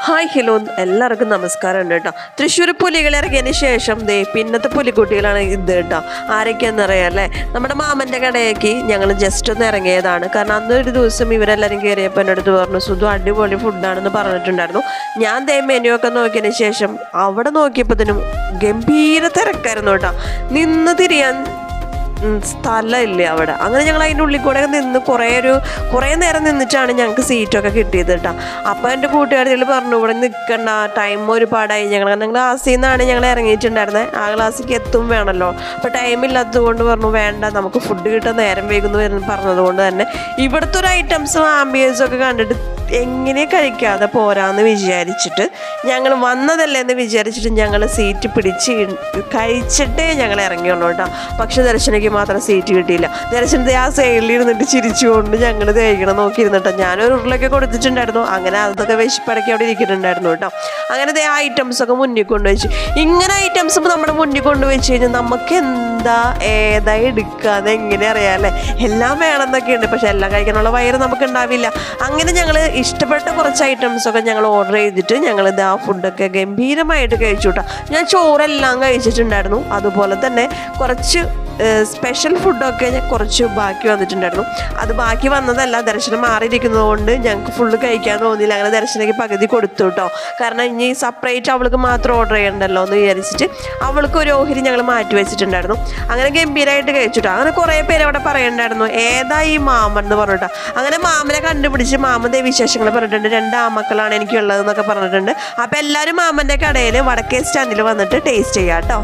Hi hello എല്ലാവർക്കും നമസ്കാരം ഉണ്ട് കേട്ടോ. തൃശ്ശൂർ പുലികൾ ഇറങ്ങിയതിന് ശേഷം പിന്നത്തെ പുലിക്കുട്ടികളാണ് ഇത് കേട്ടോ. ആരൊക്കെയാണെന്നറിയാം അല്ലേ? നമ്മുടെ മാമൻ്റെ കടയ്ക്ക് ഞങ്ങൾ ജസ്റ്റ് ഒന്ന് ഇറങ്ങിയതാണ്. കാരണം അന്നൊരു ദിവസം ഇവരെല്ലാവരും കയറിയപ്പോൾ എൻ്റെ അടുത്ത് പറഞ്ഞു സുധു അടിപൊളി ഫുഡാണെന്ന് പറഞ്ഞിട്ടുണ്ടായിരുന്നു. ഞാൻ മെനു ഒക്കെ നോക്കിയതിന് ശേഷം അവിടെ നോക്കിയപ്പോഴത്തേനും ഗംഭീര തിരക്കായിരുന്നു കേട്ടോ. നിന്ന് തിരിയാൻ സ്ഥലമില്ല അവിടെ. അങ്ങനെ ഞങ്ങൾ അതിൻ്റെ ഉള്ളിൽ കൂടെ നിന്ന് കുറേ നേരം നിന്നിട്ടാണ് ഞങ്ങൾക്ക് സീറ്റൊക്കെ കിട്ടിയത് കേട്ടോ. അപ്പോൾ എൻ്റെ കൂട്ടുകാരികൾ പറഞ്ഞു ഇവിടെ നിൽക്കണ്ട, ടൈം ഒരുപാടായി. ഞങ്ങൾ ക്ലാസ്സിൽ നിന്നാണ് ഞങ്ങൾ ഇറങ്ങിയിട്ടുണ്ടായിരുന്നത്. ആ ക്ലാസ്സിലേക്ക് എത്തും വേണമല്ലോ. അപ്പോൾ ടൈം ഇല്ലാത്തത് കൊണ്ട് പറഞ്ഞു വേണ്ട, നമുക്ക് ഫുഡ് കിട്ടാൻ നേരം വൈകുന്നു പറഞ്ഞതുകൊണ്ട് തന്നെ ഇവിടുത്തെ ഒരു ഐറ്റംസും ആംബിയൻസും ഒക്കെ കണ്ടിട്ട് എങ്ങനെ കഴിക്കാതെ പോരാന്ന് വിചാരിച്ചിട്ട് ഞങ്ങൾ വന്നതല്ലേ എന്ന് വിചാരിച്ചിട്ട് ഞങ്ങൾ സീറ്റ് പിടിച്ച് കഴിച്ചിട്ടേ ഞങ്ങൾ ഇറങ്ങിയുള്ളൂ കേട്ടോ. പക്ഷെ ദർശനയ്ക്ക് മാത്രം സീറ്റ് കിട്ടിയില്ല. ദർശനത്തെ ആ സൈഡിൽ ഇരുന്നിട്ട് ചിരിച്ചുകൊണ്ട് ഞങ്ങൾ കഴിക്കണം നോക്കിയിരുന്നിട്ടോ. ഞാനൊരു ഉരുളൊക്കെ കൊടുത്തിട്ടുണ്ടായിരുന്നു. അങ്ങനെ അതൊക്കെ വിശപ്പടക്കി അവിടെ ഇരിക്കുന്നുണ്ടായിരുന്നു കേട്ടോ. അങ്ങനെ ആ ഐറ്റംസൊക്കെ മുന്നിൽ കൊണ്ടുവച്ചു. ഇങ്ങനെ ഐറ്റംസ് നമ്മുടെ മുന്നിൽ കൊണ്ടുവച്ച് കഴിഞ്ഞാൽ നമുക്ക് എന്താ ഏതാ എടുക്കാതെ എങ്ങനെ അറിയാമല്ലേ? എല്ലാം വേണമെന്നൊക്കെ ഉണ്ട്, പക്ഷെ എല്ലാം കഴിക്കാനുള്ള വയറ് നമുക്ക് ഉണ്ടാവില്ല. അങ്ങനെ ഞങ്ങൾ ഇഷ്ടപ്പെട്ട കുറച്ച് ഐറ്റംസൊക്കെ ഞങ്ങൾ ഓർഡർ ചെയ്തിട്ട് ഞങ്ങളിത് ആ ഫുഡൊക്കെ ഗംഭീരമായിട്ട് കഴിച്ചു കേട്ടോ. ഞാൻ ചോറെല്ലാം കഴിച്ചിട്ടുണ്ടായിരുന്നു. അതുപോലെ തന്നെ കുറച്ച് സ്പെഷ്യൽ ഫുഡൊക്കെ കുറച്ച് ബാക്കി വന്നിട്ടുണ്ടായിരുന്നു. അത് ബാക്കി വന്നതല്ല, ദർശനം മാറിയിരിക്കുന്നത് കൊണ്ട് ഞങ്ങൾക്ക് ഫുള്ള് കഴിക്കാൻ തോന്നിയില്ല. അങ്ങനെ ദർശനയ്ക്ക് പകുതി കൊടുത്തു കേട്ടോ. കാരണം ഇനി സെപ്പറേറ്റ് അവൾക്ക് മാത്രം ഓർഡർ ചെയ്യണ്ടല്ലോ എന്ന് വിചാരിച്ചിട്ട് അവൾക്ക് ഒരു ഓഹരി ഞങ്ങൾ മാറ്റി വെച്ചിട്ടുണ്ടായിരുന്നു. അങ്ങനെ ഗംഭീരമായിട്ട് കഴിച്ചിട്ടോ. അങ്ങനെ കുറേ പേര് അവിടെ പറയണ്ടായിരുന്നു ഏതാ ഈ മാമൻ എന്ന് പറഞ്ഞിട്ടോ. അങ്ങനെ മാമനെ കണ്ടുപിടിച്ച് മാമൻ്റെ വിശേഷങ്ങൾ പറഞ്ഞിട്ടുണ്ട്. 2 ആമക്കളാണ് എനിക്കുള്ളതെന്നൊക്കെ പറഞ്ഞിട്ടുണ്ട്. അപ്പോൾ എല്ലാവരും മാമൻ്റെ കടയിൽ വടക്കേ സ്റ്റാൻഡിൽ വന്നിട്ട് ടേസ്റ്റ് ചെയ്യാം കേട്ടോ.